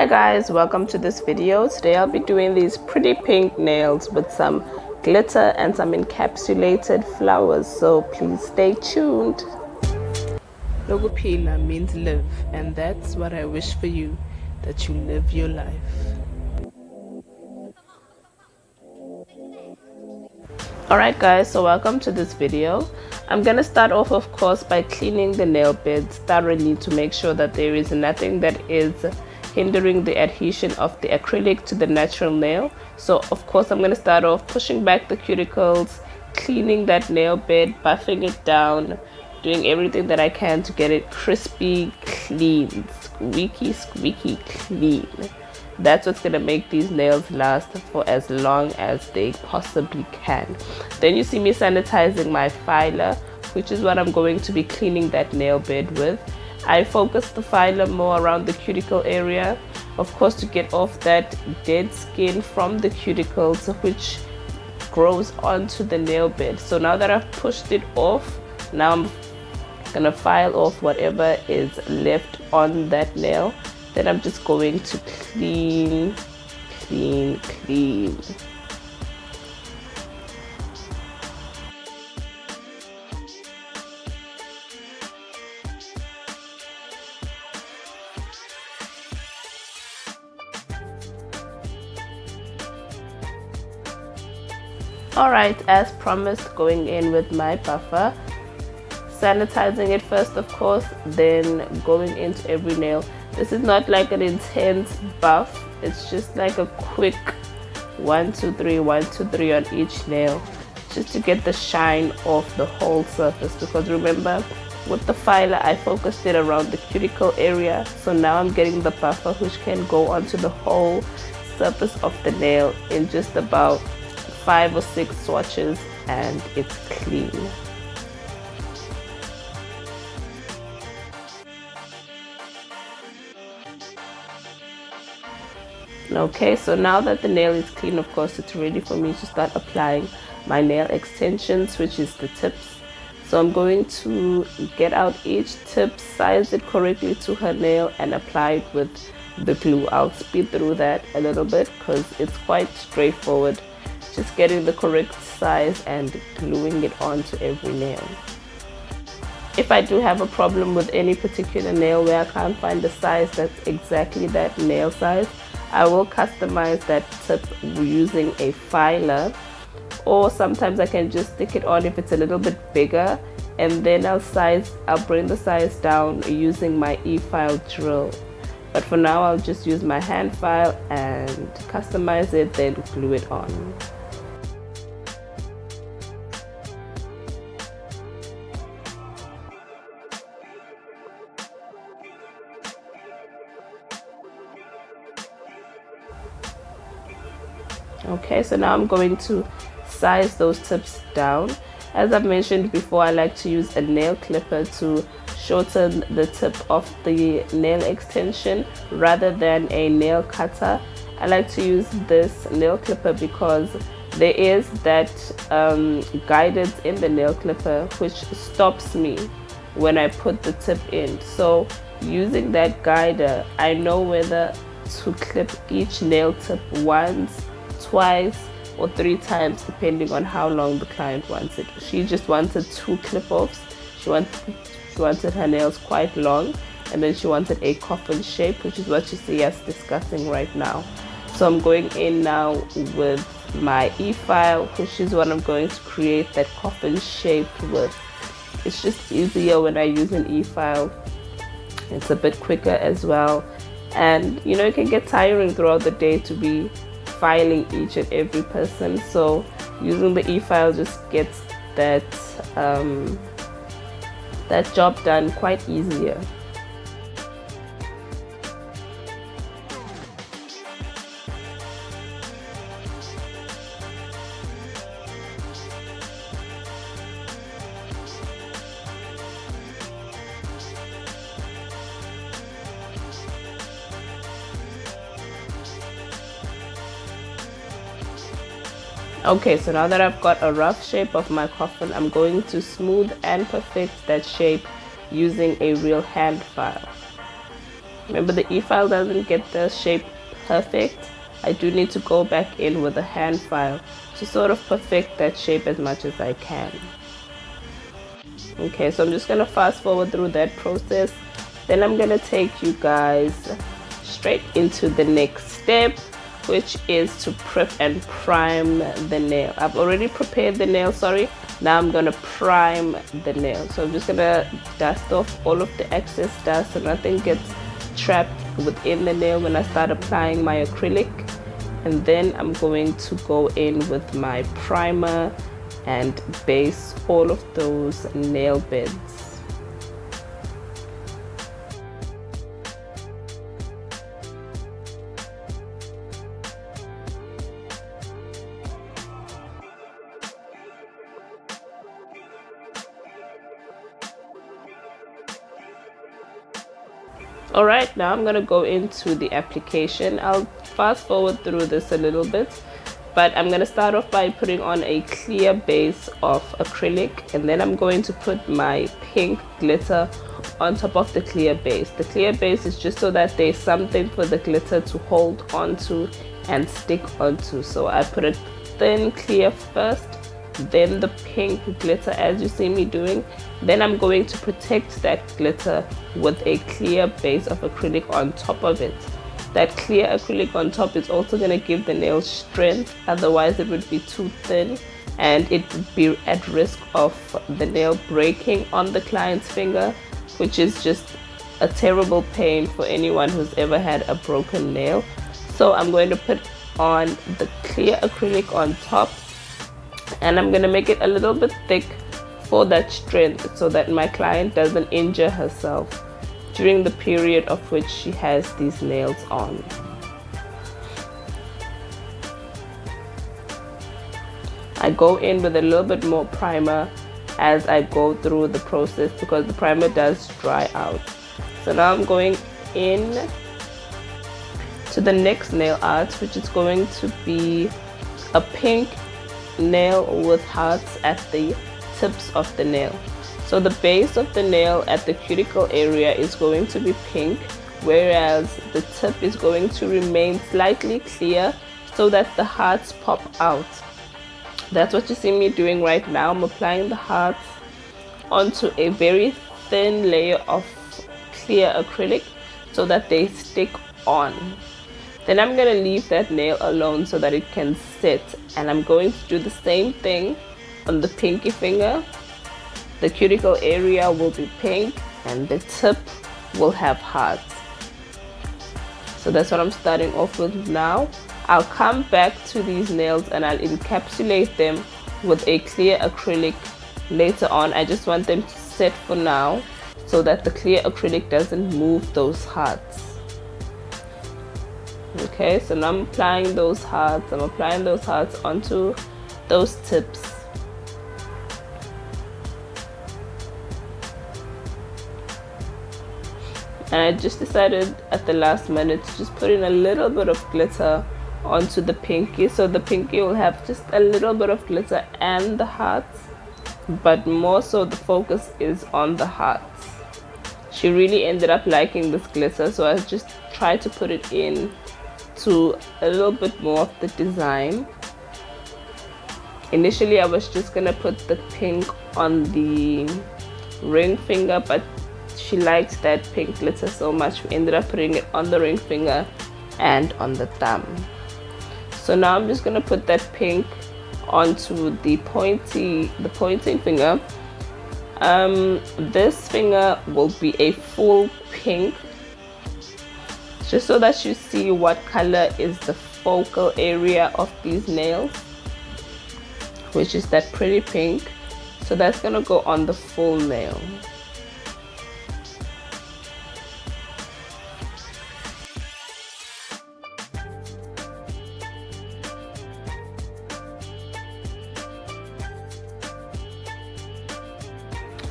Hi guys, welcome to this video. Today I'll be doing these pretty pink nails with some glitter and some encapsulated flowers, so please stay tuned. Lokuphila means live, and that's what I wish for you, that you live your life. Alright guys, so welcome to this video. I'm gonna start off of course by cleaning the nail beds thoroughly to make sure that there is nothing that is hindering the adhesion of the acrylic to the natural nail. So of course I'm going to start off pushing back the cuticles, cleaning that nail bed, buffing it down, doing everything that I can to get it crispy clean, squeaky clean. That's what's going to make these nails last for as long as they possibly can. Then you see me sanitizing my filer, which is what I'm going to be cleaning that nail bed with. I focus the filer more around the cuticle area, of course, to get off that dead skin from the cuticles which grows onto the nail bed. So now that I've pushed it off, now I'm gonna file off whatever is left on that nail. Then I'm just going to clean. Alright, as promised, going in with my buffer, sanitizing it first of course, then going into every nail. This is not like an intense buff, it's just like a quick 1 2 3 1 2 3 on each nail, just to get the shine off the whole surface. Because remember, with the filer I focused it around the cuticle area, so now I'm getting the buffer which can go onto the whole surface of the nail in just about 5 or 6 swatches and it's clean. Okay, so now that the nail is clean, of course it's ready for me to start applying my nail extensions, which is the tips. So I'm going to get out each tip, size it correctly to her nail and apply it with the glue. I'll speed through that a little bit because it's quite straightforward. Just getting the correct size and gluing it onto every nail. If I do have a problem with any particular nail where I can't find the size that's exactly that nail size, I will customize that tip using a filer, or sometimes I can just stick it on if it's a little bit bigger, and then I'll bring the size down using my e-file drill. But for now I'll just use my hand file and customize it, then glue it on. Okay, so now I'm going to size those tips down. As I've mentioned before, I like to use a nail clipper to shorten the tip of the nail extension rather than a nail cutter. I like to use this nail clipper because there is that guidance in the nail clipper which stops me when I put the tip in. So using that guider, I know whether to clip each nail tip once, twice or 3 times depending on how long the client wants it. She just wanted 2 clip-offs. She wanted her nails quite long, and then she wanted a coffin shape, which is what you see us discussing right now. So I'm going in now with my e-file, which is what I'm going to create that coffin shape with. It's just easier when I use an e-file. It's a bit quicker as well, and you know, it can get tiring throughout the day to be filing each and every person, so using the e-file just gets that job done quite easier. Okay, so now that I've got a rough shape of my coffin, I'm going to smooth and perfect that shape using a real hand file. Remember, the e-file doesn't get the shape perfect. I do need to go back in with a hand file to sort of perfect that shape as much as I can. Okay, so I'm just gonna fast forward through that process. Then I'm gonna take you guys straight into the next step, which is to prep and prime the nail. I've already prepared the nail, sorry. Now I'm gonna prime the nail. So I'm just gonna dust off all of the excess dust so nothing gets trapped within the nail when I start applying my acrylic. And then I'm going to go in with my primer and base all of those nail beds. Alright, now I'm gonna go into the application. I'll fast forward through this a little bit, but I'm gonna start off by putting on a clear base of acrylic, and then I'm going to put my pink glitter on top of the clear base. The clear base is just so that there's something for the glitter to hold onto and stick onto. So I put it thin clear first, then the pink glitter as you see me doing. Then I'm going to protect that glitter with a clear base of acrylic on top of it. That clear acrylic on top is also going to give the nail strength, otherwise it would be too thin and it would be at risk of the nail breaking on the client's finger, which is just a terrible pain for anyone who's ever had a broken nail. So I'm going to put on the clear acrylic on top, and I'm going to make it a little bit thick for that strength so that my client doesn't injure herself during the period of which she has these nails on. I go in with a little bit more primer as I go through the process because the primer does dry out. So now I'm going in to the next nail art, which is going to be a pink nail with hearts at the tips of the nail. So the base of the nail at the cuticle area is going to be pink, whereas the tip is going to remain slightly clear so that the hearts pop out. That's what you see me doing right now. I'm applying the hearts onto a very thin layer of clear acrylic so that they stick on. Then I'm going to leave that nail alone so that it can sit, and I'm going to do the same thing on the pinky finger. The cuticle area will be pink and the tip will have hearts. So that's what I'm starting off with now. I'll come back to these nails and I'll encapsulate them with a clear acrylic later on. I just want them to set for now so that the clear acrylic doesn't move those hearts. Okay, so now I'm applying those hearts. I'm applying those hearts onto those tips. And I just decided at the last minute to just put in a little bit of glitter onto the pinky, so the pinky will have just a little bit of glitter and the hearts, but more so the focus is on the hearts. She really ended up liking this glitter, so I just tried to put it in to a little bit more of the design. Initially I was just gonna put the pink on the ring finger, but she liked that pink glitter so much we ended up putting it on the ring finger and on the thumb. So now I'm just gonna put that pink onto the pointing finger. This finger will be a full pink, just so that you see what color is the focal area of these nails, which is that pretty pink. So that's gonna go on the full nail.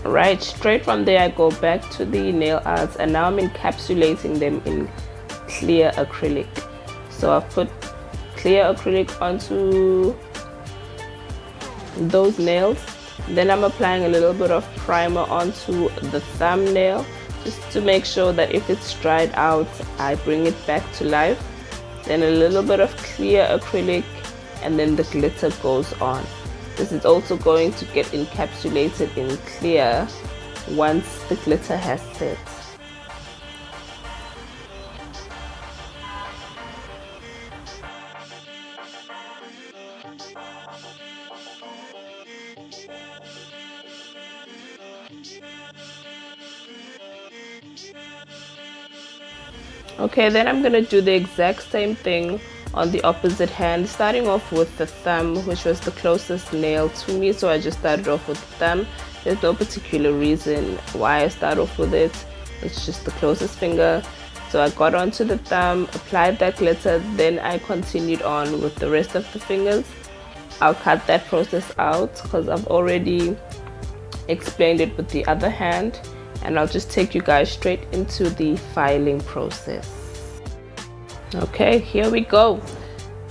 Right, straight from there I go back to the nail arts, and now I'm encapsulating them in clear acrylic. So I've put clear acrylic onto those nails. Then I'm applying a little bit of primer onto the thumbnail just to make sure that if it's dried out, I bring it back to life. Then a little bit of clear acrylic, and then the glitter goes on. This is also going to get encapsulated in clear once the glitter has set. Okay, then I'm gonna do the exact same thing on the opposite hand, starting off with the thumb, which was the closest nail to me, so I just started off with the thumb. There's no particular reason why I start off with it, it's just the closest finger. So I got onto the thumb, applied that glitter, then I continued on with the rest of the fingers. I'll cut that process out because I've already explained it with the other hand, and I'll just take you guys straight into the filing process. Okay, here we go.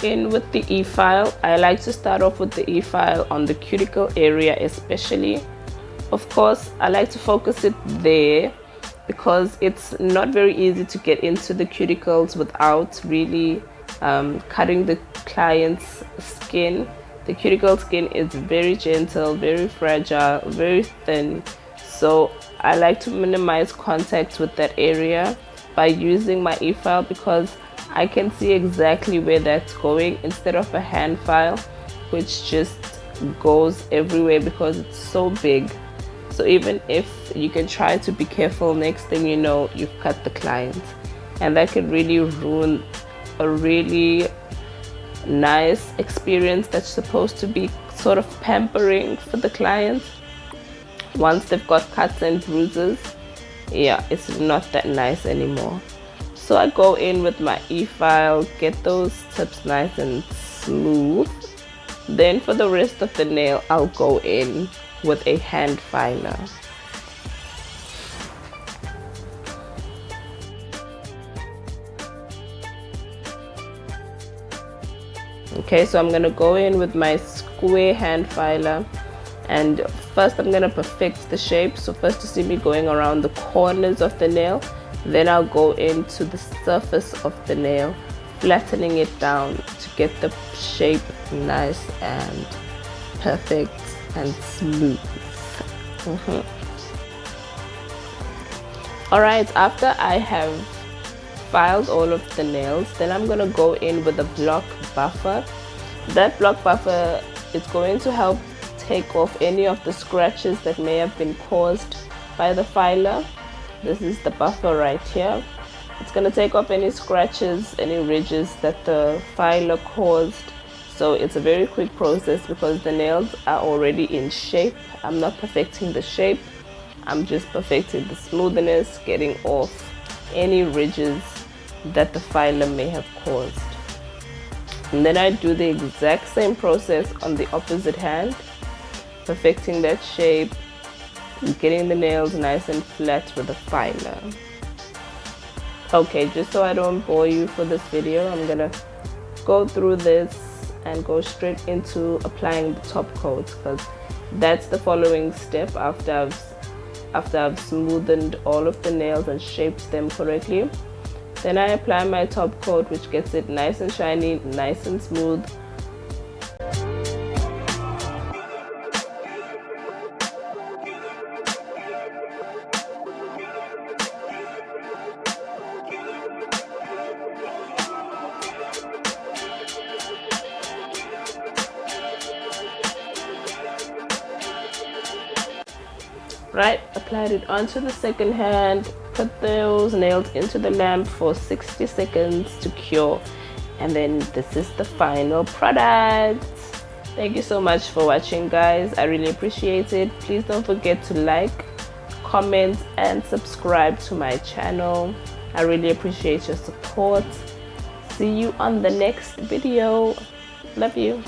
In with the e-file. I like to start off with the e-file on the cuticle area especially. Of course, I like to focus it there because it's not very easy to get into the cuticles without really cutting the client's skin. The cuticle skin is very gentle, very fragile, very thin. So I like to minimize contact with that area by using my e-file because I can see exactly where that's going instead of a hand file, which just goes everywhere because it's so big. So even if you can try to be careful, next thing you know, you've cut the client, and that could really ruin a really nice experience that's supposed to be sort of pampering for the client. Once they've got cuts and bruises, yeah, it's not that nice anymore. So I go in with my e-file, get those tips nice and smooth. Then for the rest of the nail, I'll go in with a hand filer. Okay, so I'm gonna go in with my square hand filer, and first I'm gonna perfect the shape. So first you see me going around the corners of the nail, then I'll go into the surface of the nail, flattening it down to get the shape nice and perfect and smooth. Alright, after I have filed all of the nails, then I'm gonna go in with a block buffer. That block buffer is going to help take off any of the scratches that may have been caused by the filer. This is the buffer right here. It's going to take off any scratches, any ridges that the filer caused. So it's a very quick process because the nails are already in shape. I'm not perfecting the shape, I'm just perfecting the smoothness, getting off any ridges that the filer may have caused. And then I do the exact same process on the opposite hand, perfecting that shape, getting the nails nice and flat with a filer. Okay, just so I don't bore you for this video, I'm gonna go through this and go straight into applying the top coat, because that's the following step after I've smoothed all of the nails and shaped them correctly. Then I apply my top coat, which gets it nice and shiny, nice and smooth. Right, applied it onto the second hand, put those nails into the lamp for 60 seconds to cure, and then this is the final product. Thank you so much for watching, guys. I really appreciate it. Please don't forget to like, comment and subscribe to my channel. I really appreciate your support. See you on the next video. Love you.